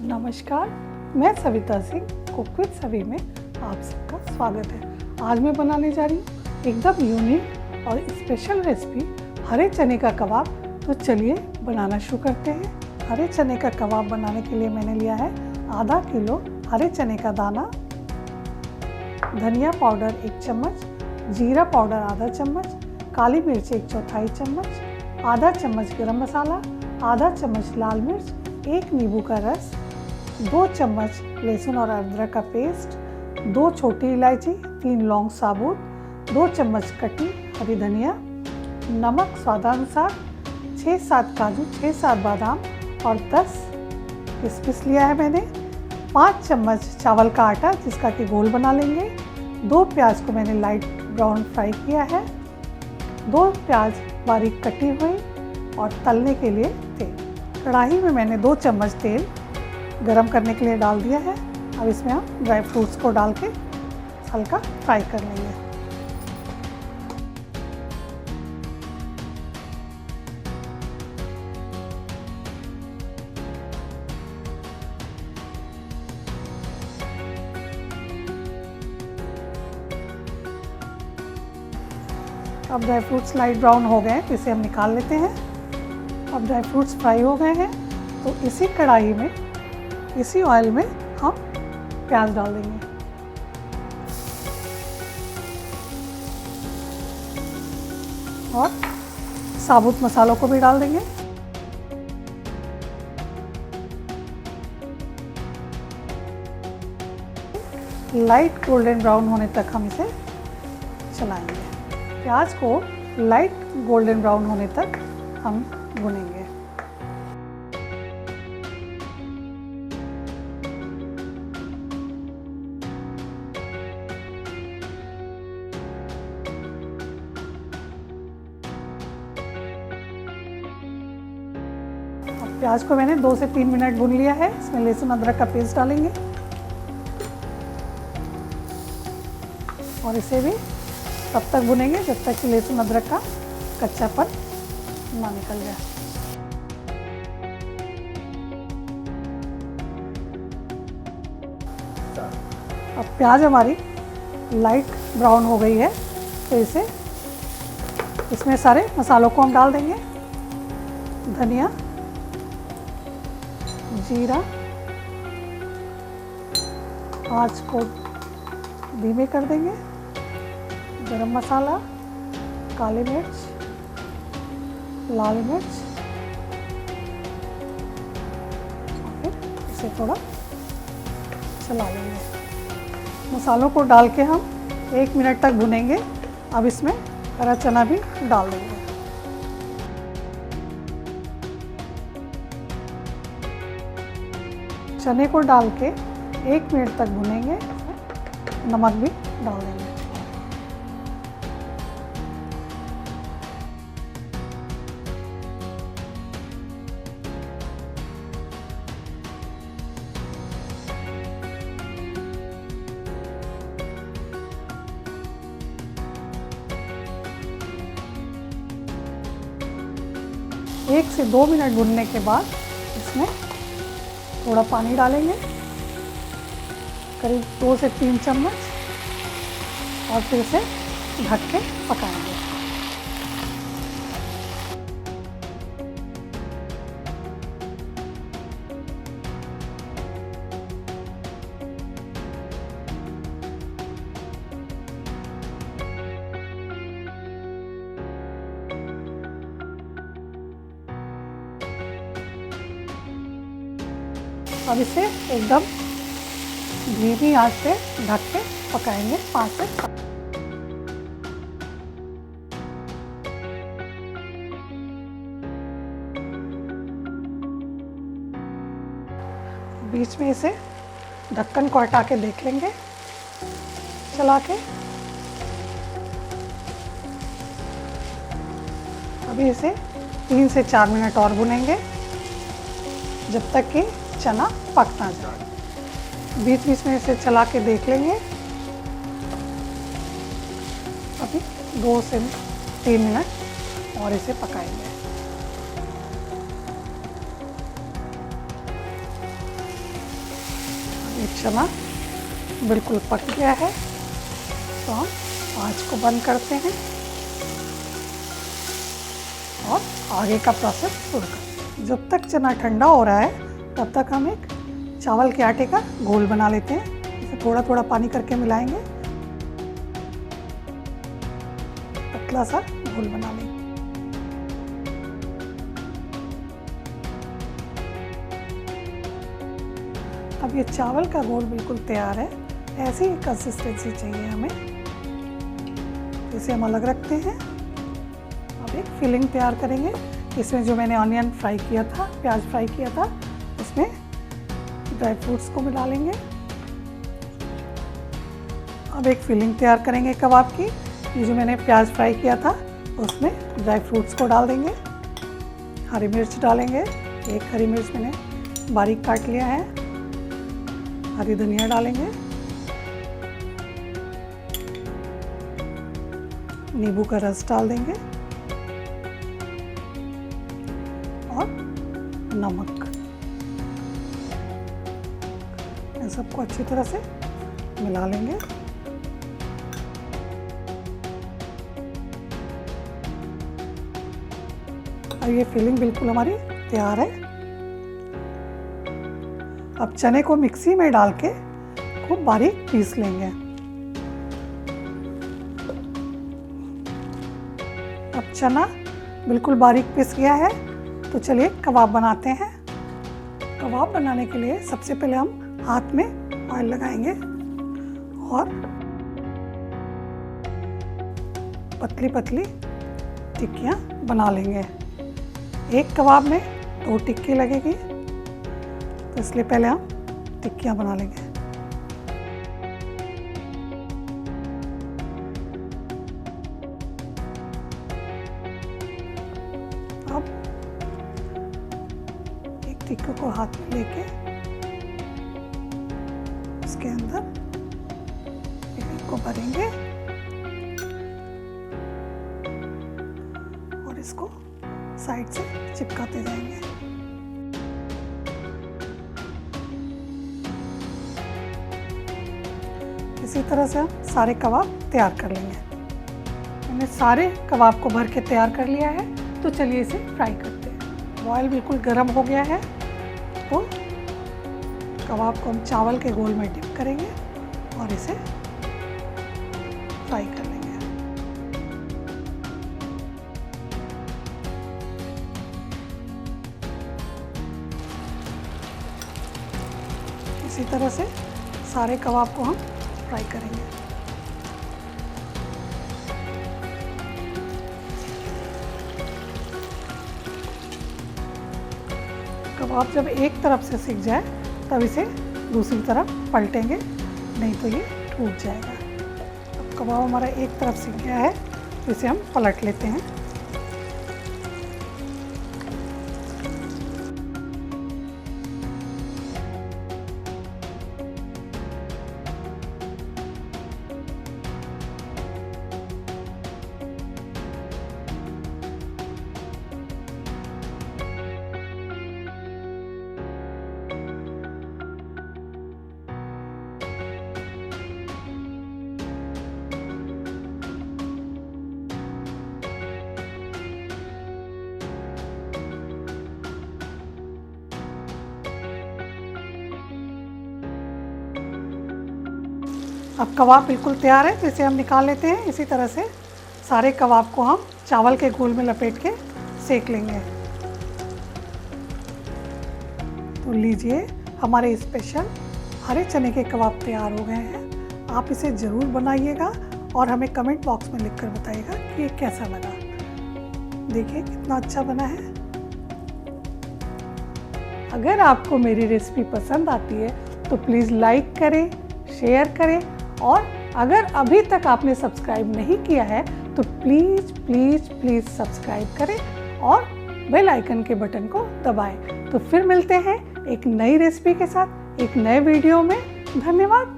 नमस्कार, मैं Savita Singh cook with सभी में आप सबका स्वागत है। आज मैं बनाने जा रही हूँ एकदम यूनिक और स्पेशल रेसिपी हरे चने का कबाब। तो चलिए बनाना शुरू करते हैं। हरे चने का कबाब बनाने के लिए मैंने लिया है आधा किलो हरे चने का दाना, धनिया पाउडर 1 चम्मच, जीरा पाउडर आधा चम्मच, काली मिर्च 1/4 चम्मच, आधा चम्मच गरम मसाला, आधा चम्मच लाल मिर्च, 1 नींबू का रस, 2 चम्मच लहसुन और अदरक का पेस्ट, 2 छोटी इलायची, 3 लौंग साबुत, 2 चम्मच कटी हरी धनिया, नमक स्वादानुसार, 6-7 काजू, 6-7 बादाम और 10 किशमिश लिया है मैंने, 5 चम्मच चावल का आटा जिसका कि घोल बना लेंगे, 2 प्याज को मैंने लाइट ब्राउन फ्राई किया है, 2 प्याज बारीक कटी हुई और तलने के लिए तेल। कढ़ाई में मैंने 2 चम्मच तेल गरम करने के लिए डाल दिया है। अब इसमें हम ड्राई फ्रूट्स को डाल के हल्का फ्राई कर लेंगे। अब ड्राई फ्रूट्स लाइट ब्राउन हो गए तो इसे हम निकाल लेते हैं। अब ड्राई फ्रूट्स फ्राई हो गए हैं तो इसी कढ़ाई में, इसी ऑयल में हम प्याज डाल देंगे। और साबुत मसालों को भी डाल देंगे। लाइट गोल्डन ब्राउन होने तक हम इसे चलाएंगे। प्याज को लाइट गोल्डन ब्राउन होने तक हम भुनेंगे। प्याज को मैंने 2 से 3 मिनट भून लिया है। इसमें लहसुन अदरक का पेस्ट डालेंगे और इसे भी तब तक भुनेंगे जब तक कि लहसुन अदरक का कच्चापन ना निकल जाए। अब प्याज हमारी लाइट ब्राउन हो गई है तो इसमें सारे मसालों को हम डाल देंगे। धनिया, जीरा, आंच को धीमे कर देंगे, गरम मसाला, काली मिर्च, लाल मिर्च, और फिर इसे थोड़ा चला लेंगे। मसालों को डाल के हम 1 मिनट तक भुनेंगे। अब इसमें हरा चना भी डाल देंगे। चने को डाल के 1 मिनट तक भुनेंगे। नमक भी डाल देंगे। एक से 2 मिनट भुनने के बाद इसमें थोड़ा पानी डालेंगे, करीब 2 से 3 चम्मच, और फिर इसे ढक के पकाएंगे। अब इसे एकदम धीमी आंच पे ढक के पकाएंगे 5 से 7। बीच में इसे ढक्कन को हटा के देख लेंगे चला के। अभी इसे 3 से 4 मिनट और भुनेंगे जब तक कि चना पक ना जाए। बीच बीच में इसे चला के देख लेंगे। अभी 2 से 3 मिनट और इसे पकाएंगे। ये चना बिल्कुल पक गया है, तो हम आँच को बंद करते हैं और आगे का प्रोसेस शुरू करते हैं। जब तक चना ठंडा हो रहा है तब तक हम एक चावल के आटे का घोल बना लेते हैं। इसे थोड़ा थोड़ा पानी करके मिलाएंगे, पतला सा घोल बना लेंगे। अब ये चावल का घोल बिल्कुल तैयार है। ऐसी ही कंसिस्टेंसी चाहिए हमें। इसे हम अलग रखते हैं। अब एक फिलिंग तैयार करेंगे। इसमें जो मैंने ऑनियन फ्राई किया था, प्याज फ्राई किया था, उसमें ड्राई फ्रूट्स को मिला लेंगे। अब एक फिलिंग तैयार करेंगे कबाब की। ये जो मैंने प्याज फ्राई किया था उसमें ड्राई फ्रूट्स को डाल देंगे। हरी मिर्च डालेंगे, एक हरी मिर्च मैंने बारीक काट लिया है। हरी धनिया डालेंगे, नींबू का रस डाल देंगे और नमक। इन सबको अच्छी तरह से मिला लेंगे। अब ये फिलिंग बिल्कुल हमारी तैयार है। अब चने को मिक्सी में डाल के खूब बारीक पीस लेंगे। अब चना बिल्कुल बारीक पिस गया है, तो चलिए कबाब बनाते हैं। कबाब बनाने के लिए सबसे पहले हम हाथ में ऑयल लगाएंगे और पतली पतली टिक्कियाँ बना लेंगे। एक कबाब में 2 टिक्की लगेगी, तो इसलिए पहले हम टिक्कियाँ बना लेंगे। अब एक टिक्की को हाथ में लेके उसके अंदर फिलिंग को भरेंगे और इसको साइड से चिपकाते जाएंगे। इसी तरह से हम सारे कबाब तैयार कर लेंगे। मैंने सारे कबाब को भर के तैयार कर लिया है, तो चलिए इसे फ्राई करते हैं। ऑयल बिल्कुल गर्म हो गया है, तो कबाब को हम चावल के घोल में डिप करेंगे और इसे फ्राई कर लेंगे। इसी तरह से सारे कबाब को हम फ्राई करेंगे। कबाब जब एक तरफ से सिक जाए तब इसे दूसरी तरफ पलटेंगे, नहीं तो ये टूट जाएगा। अब कबाब हमारा एक तरफ सिक गया है, तो इसे हम पलट लेते हैं। अब कबाब बिल्कुल तैयार है, तो इसे हम निकाल लेते हैं। इसी तरह से सारे कबाब को हम चावल के घोल में लपेट के सेक लेंगे। तो लीजिए, हमारे स्पेशल हरे चने के कबाब तैयार हो गए हैं। आप इसे ज़रूर बनाइएगा और हमें कमेंट बॉक्स में लिखकर बताइएगा कि ये कैसा लगा। देखिए कितना अच्छा बना है। अगर आपको मेरी रेसिपी पसंद आती है तो प्लीज़ लाइक करें, शेयर करें, और अगर अभी तक आपने सब्सक्राइब नहीं किया है तो प्लीज़ प्लीज़ प्लीज़ सब्सक्राइब करें और बेल आइकन के बटन को दबाएं। तो फिर मिलते हैं एक नई रेसिपी के साथ एक नए वीडियो में। धन्यवाद।